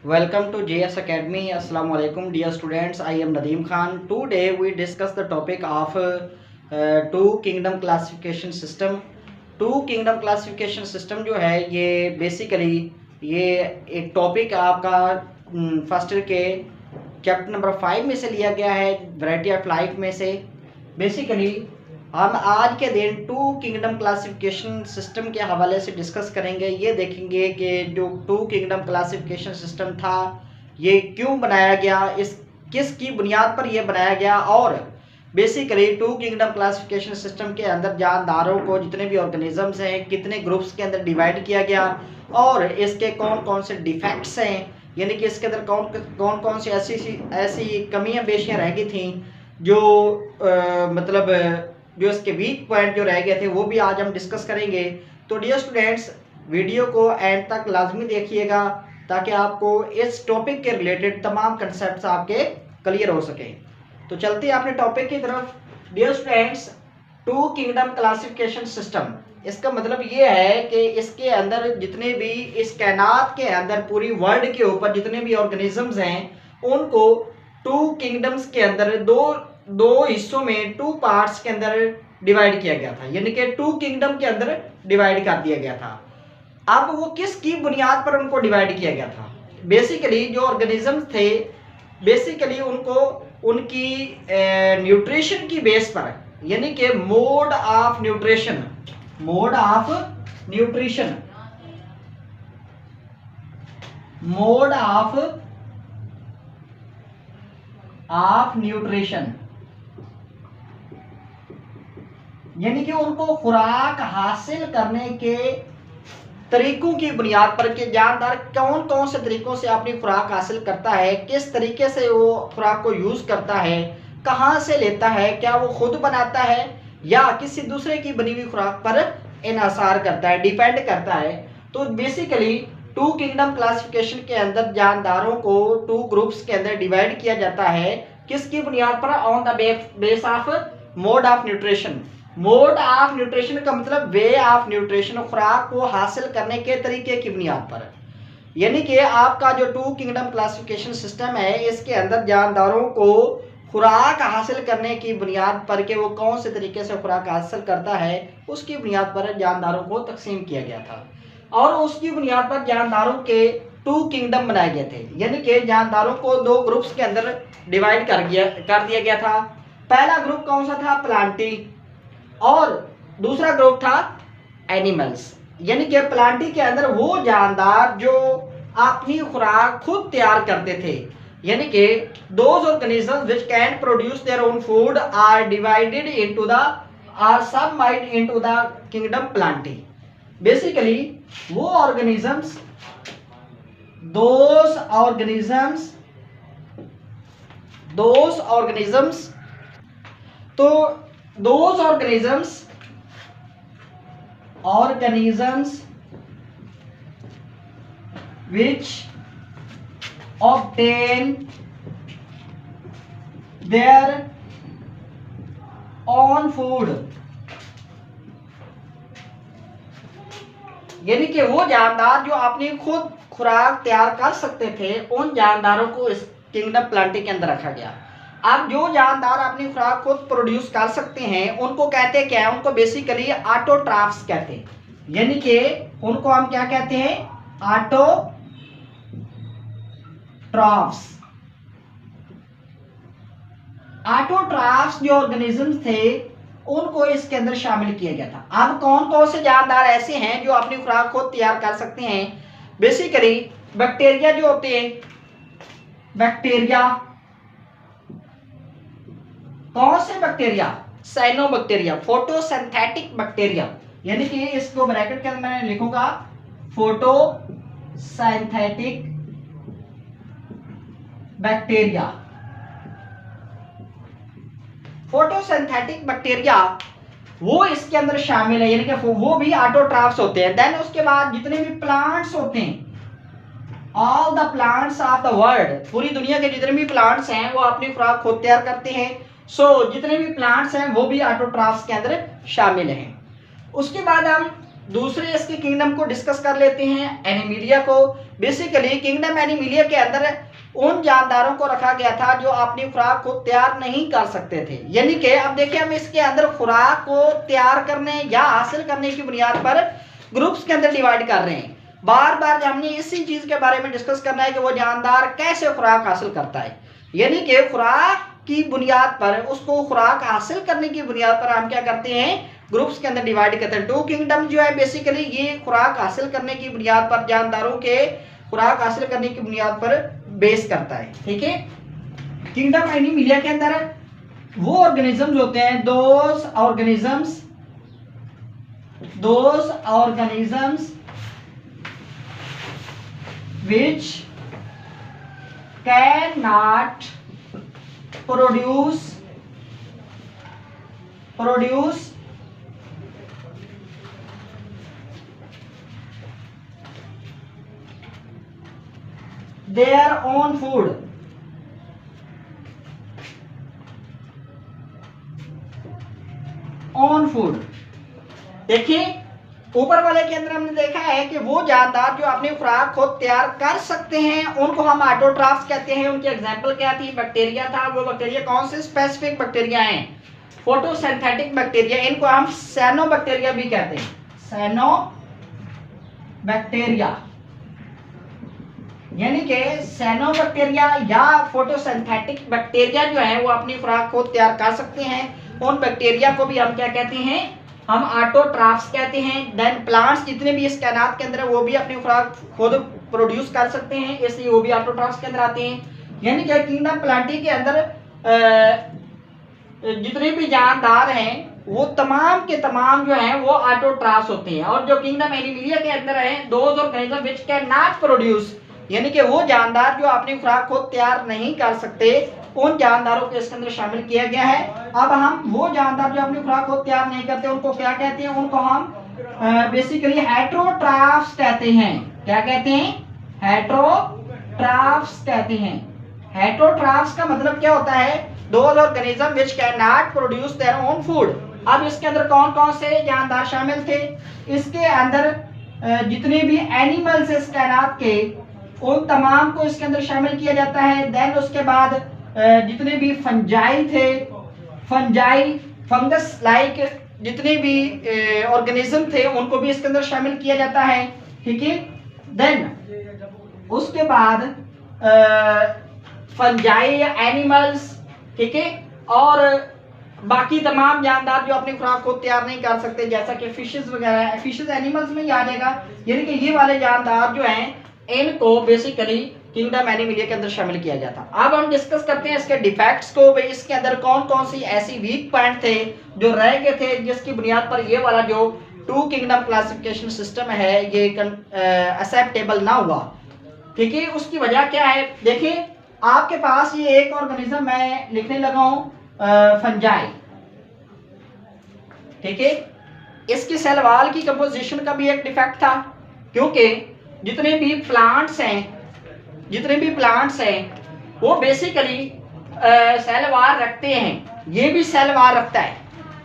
Welcome to JS Academy. Assalamu alaikum, dear students. I am Nadeem Khan. Today we discuss the topic of two kingdom classification system. Two kingdom classification system जो है ये basically ये एक topic आपका first year के chapter number 5 में से लिया गया है, वैरायटी ऑफ लाइफ में से। बेसिकली हम आज के दिन टू किंगडम क्लासिफिकेशन सिस्टम के हवाले से डिस्कस करेंगे। ये देखेंगे कि जो टू किंगडम क्लासिफिकेशन सिस्टम था ये क्यों बनाया गया, इस किसकी बुनियाद पर यह बनाया गया, और basically two kingdom classification system के अंदर जानदारों को जितने भी ऑर्गेनिजम्स हैं कितने ग्रुप्स के अंदर डिवाइड किया गया, और इसके कौन कौन से डिफेक्ट्स हैं, यानी कि इसके अंदर कौन कौन सी ऐसी कमियां बेशियां रह गई थी जो मतलब जो इसके वीक पॉइंट जो रह गए थे वो भी आज हम डिस्कस करेंगे। तो डियर स्टूडेंट्स, वीडियो को एंड तक लाजमी देखिएगा ताकि आपको इस टॉपिक के रिलेटेड तमाम कंसेप्ट्स आपके क्लियर हो सके। तो चलते हैं अपने टॉपिक की तरफ। Dear students, two kingdom classification system, इसका मतलब ये है कि इसके अंदर जितने भी इस कायनात के अंदर पूरी वर्ल्ड के ऊपर जितने भी ऑर्गेनिजम्स हैं उनको टू किंगडम्स के अंदर दो हिस्सों में, टू पार्ट्स के अंदर डिवाइड किया गया था, यानी कि टू किंगडम के अंदर डिवाइड कर दिया गया था। अब वो किसकी बुनियाद पर उनको डिवाइड किया गया था? बेसिकली जो ऑर्गेनिजम्स थे बेसिकली उनको उनकी न्यूट्रिशन की बेस पर, यानी कि मोड ऑफ न्यूट्रिशन यानी कि उनको खुराक हासिल करने के तरीकों की बुनियाद पर कि जानदार कौन कौन से तरीकों से अपनी खुराक हासिल करता है, किस तरीके से वो खुराक को यूज करता है, कहाँ से लेता है, क्या वो खुद बनाता है या किसी दूसरे की बनी हुई खुराक पर इन्हिसार करता है, डिपेंड करता है। तो बेसिकली टू किंगडम क्लासिफिकेशन के अंदर जानदारों को टू ग्रुप्स के अंदर डिवाइड किया जाता है। किसकी बुनियाद पर? On the base of mode of nutrition. Mode of nutrition का मतलब वे ऑफ न्यूट्रिशन, खुराक को हासिल करने के तरीके की बुनियाद पर। यानी कि आपका जो टू किंगडम क्लासिफिकेशन सिस्टम है इसके अंदर जानदारों को खुराक हासिल करने की बुनियाद पर कि वो कौन से तरीके से खुराक हासिल करता है उसकी बुनियाद पर जानदारों को तकसीम किया गया था, और उसकी बुनियाद पर जानदारों के टू किंगडम बनाए गए थे। यानी कि जानदारों को दो ग्रुप्स के अंदर डिवाइड कर दिया गया था। पहला ग्रुप कौन सा था? प्लांटी, और दूसरा ग्रुप था एनिमल्स। यानी कि प्लांटी के अंदर वो जानदार जो अपनी खुराक खुद तैयार करते थे, यानी कि those organisms which can produce their own food are divided into the are सबमाइड into the kingdom plantae. Basically वो organisms those organisms which obtain their own food, यानी कि वो जानदार जो अपनी खुद खुराक तैयार कर सकते थे उन जानदारों को इस किंगडम प्लांटी के अंदर रखा गया। अब जो जानदार अपनी खुराक खुद प्रोड्यूस कर सकते हैं उनको कहते क्या है? उनको बेसिकली ऑटोट्रॉफ्स कहते हैं। यानी कि उनको हम क्या कहते हैं? ऑटोट्रॉफ्स जो ऑर्गेनिजम्स थे उनको इसके अंदर शामिल किया गया था। अब कौन कौन से जानदार ऐसे हैं जो अपनी खुराक खुद तैयार कर सकते हैं? बेसिकली बैक्टीरिया जो होते हैं, बैक्टीरिया, कौन से बैक्टीरिया? साइनोबैक्टीरिया, फोटोसिंथेटिक बैक्टीरिया, यानी कि इसको ब्रैकेट के अंदर मैं लिखूंगा फोटोसिंथेटिक बैक्टीरिया। फोटोसिंथेटिक बैक्टीरिया वो इसके अंदर शामिल है, यानी कि वो भी ऑटोट्रॉफ्स होते हैं। देन उसके बाद जितने भी प्लांट्स होते हैं, all the plants of the world, पूरी दुनिया के जितने भी प्लांट्स हैं वो अपनी खुराक खुद तैयार करते हैं। जितने भी प्लांट्स हैं वो भी ऑटोट्रॉफ्स के अंदर शामिल हैं। उसके बाद हम दूसरे इसके किंगडम को डिस्कस कर लेते हैं, एनिमिलिया को। बेसिकली किंगडम एनिमिलिया के अंदर उन जानदारों को रखा गया था जो अपनी खुराक को तैयार नहीं कर सकते थे। यानी कि अब देखिए हम इसके अंदर खुराक को तैयार करने या हासिल करने की बुनियाद पर ग्रुप्स के अंदर डिवाइड कर रहे हैं। बार बार हमने इसी चीज के बारे में डिस्कस करना है कि वो जानदार कैसे खुराक हासिल करता है। यानी कि खुराक की बुनियाद पर, उसको खुराक हासिल करने की बुनियाद पर हम क्या करते हैं, ग्रुप्स के अंदर डिवाइड करते हैं। टू किंगडम जो है बेसिकली ये खुराक हासिल करने की बुनियाद पर, जानदारों के खुराक हासिल करने की बुनियाद पर बेस करता है। ठीक है, किंगडम एनिमिलिया के अंदर वो ऑर्गेनिजम्स होते हैं, those organisms which cannot produce their own food. देखिए ऊपर वाले के अंदर हमने देखा है कि वो जानदार जो अपनी खुराक खुद तैयार कर सकते हैं उनको हम ऑटोट्रॉफ्स कहते हैं। उनकी एग्जांपल क्या थी, बैक्टीरिया था। वो बैक्टीरिया कौन से स्पेसिफिक बैक्टीरिया हैं, फोटोसिंथेटिक बैक्टीरिया। इनको हम साइनोबैक्टीरिया भी कहते हैं, साइनोबैक्टीरिया। यानी कि साइनोबैक्टीरिया या फोटोसिंथेटिक बैक्टीरिया जो है वो अपनी खुराक खुद तैयार कर सकते हैं। उन बैक्टीरिया को भी हम क्या कहते हैं, हम ऑटोट्रॉफ्स कहते हैं। देन प्लांट्स जितने भी इस कायनात के अंदर है वो भी अपनी खुराक खुद प्रोड्यूस कर सकते हैं, इसलिए वो भी ऑटोट्रॉफ्स के अंदर आते हैं। यानी कि किंगडम प्लांटी के अंदर जितने भी जानदार हैं वो तमाम के तमाम जो हैं वो ऑटोट्रॉफ्स होते हैं। और जो किंगडम एनिमिलिया के अंदर है, those organism which can not produce, यानी कि वो जानदार जो अपनी खुराक खुद तैयार नहीं कर सकते, उन जानदारों को इसके अंदर शामिल किया गया है। अब हम वो जानदार जो अपनी खुराक खुद तैयार नहीं करते उनको क्या कहते हैं, उनको हम बेसिकली हेटेरोट्रॉफ्स कहते हैं। क्या कहते हैं, हेटेरोट्रॉफ्स कहते हैं। हेटेरोट्रॉफ्स का मतलब क्या होता है, those organism which can not produce their own food. अब इसके अंदर कौन कौन से जानदार शामिल थे, इसके अंदर जितने भी एनिमल्स इस कायनात के उन तमाम को इसके अंदर शामिल किया जाता है। देन उसके बाद जितने भी फंजाई थे, फंजाई फंगस लाइक जितने भी ऑर्गेनिज्म थे उनको भी इसके अंदर शामिल किया जाता है। ठीक है, देन उसके बाद फंजाई एनिमल्स, ठीक है, और बाकी तमाम जानदार जो अपनी खुराक को तैयार नहीं कर सकते, जैसा कि फिशेस वगैरह, फिशेस एनिमल्स में ही आ जाएगा। यानी कि ये वाले जानदार जो हैं इनको बेसिकली किंगडम एनिमिलिया के अंदर शामिल किया जाता। अब हम डिस्कस करते हैं इसके डिफेक्ट्स को। भाई इसके अंदर कौन कौन सी ऐसी वीक पॉइंट थे जो रह गए थे, जिसकी बुनियाद पर ये वाला जो टू किंगडम क्लासिफिकेशन सिस्टम है ये एक्सेप्टेबल ना हुआ। ठीक है, उसकी वजह क्या है, देखिए आपके पास ये एक ऑर्गेनिज्म मैं लिखने लगा हूं, फंजाई। ठीक है, इसकी सेल वॉल की कंपोजिशन का भी एक डिफेक्ट था, क्योंकि जितने भी प्लांट्स हैं वो बेसिकली सेल वार रखते हैं, ये भी सेल वार रखता है।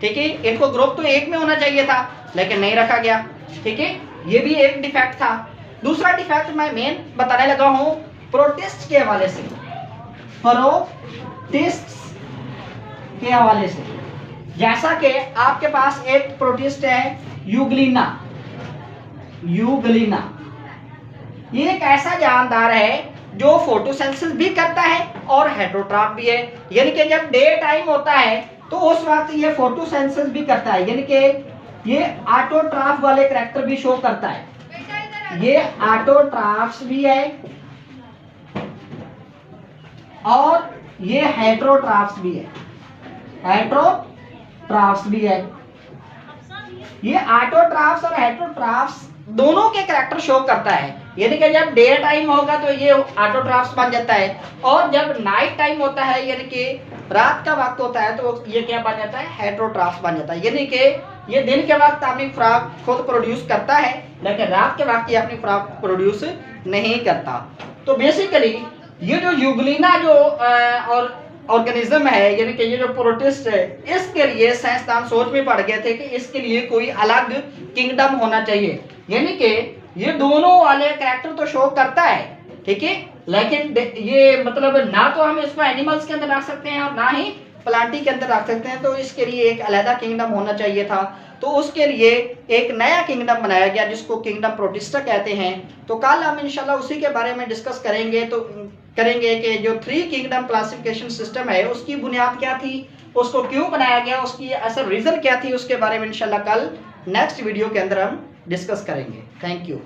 ठीक है, इनको ग्रुप तो एक में होना चाहिए था लेकिन नहीं रखा गया। ठीक है, ये भी एक डिफेक्ट था। दूसरा डिफेक्ट मैं मेन बताने लगा हूं प्रोटिस्ट के हवाले से, प्रोटिस्ट के हवाले से। जैसा कि आपके पास एक प्रोटिस्ट है यूग्लिना। ये एक ऐसा जानदार है जो फोटोसिंथेसिस भी करता है और हेटेरोट्रॉफ भी है। यानी कि जब डे टाइम होता है तो उस वक्त ये फोटोसिंथेसिस भी करता है, यानी कि ये ऑटोट्रॉफ वाले कैरेक्टर भी शो करता है। ये ऑटोट्रॉफ्स भी है और ये हेटेरोट्रॉफ्स भी है, हेटेरोट्रॉफ्स भी है। ये ऑटोट्रॉफ्स और हेटेरोट्रॉफ्स दोनों के कैरेक्टर शो करता है। यानी कि जब डे टाइम होगा तो ये ऑटोट्रॉफ्स बन जाता है, और जब नाइट टाइम होता है यानी कि रात का वक्त होता है तो ये क्या बन जाता है, हेटेरोट्रॉफ्स बन जाता है। यानी कि ये दिन के वक्त अपनी खुराक खुद प्रोड्यूस करता है लेकिन रात के वक्त ये अपनी खुराक प्रोड्यूस नहीं करता। तो बेसिकली ये जो यूग्लिना जो और ऑर्गेनिज्म है, यानी कि ये जो प्रोटिस्ट है, इसके लिए साइंसदान सोच में पड़ गए थे कि इसके लिए कोई अलग किंगडम होना चाहिए। यानी कि ये दोनों वाले कैरेक्टर तो शो करता है, ठीक है, लेकिन ये मतलब ना तो हम इसको एनिमल्स के अंदर रख सकते हैं और ना ही प्लांटी के अंदर रख सकते हैं, तो इसके लिए एक अलग किंगडम होना चाहिए था। तो उसके लिए एक नया किंगडम बनाया गया जिसको किंगडम प्रोटिस्टा कहते हैं। तो कल हम इंशाल्लाह उसी के बारे में डिस्कस करेंगे। तो करेंगे कि जो 3 किंगडम क्लासिफिकेशन सिस्टम है उसकी बुनियाद क्या थी, उसको क्यों बनाया गया, उसकी असल रीज़न क्या थी, उसके बारे में इंशाल्लाह कल नेक्स्ट वीडियो के अंदर हम डिस्कस करेंगे। Thank you.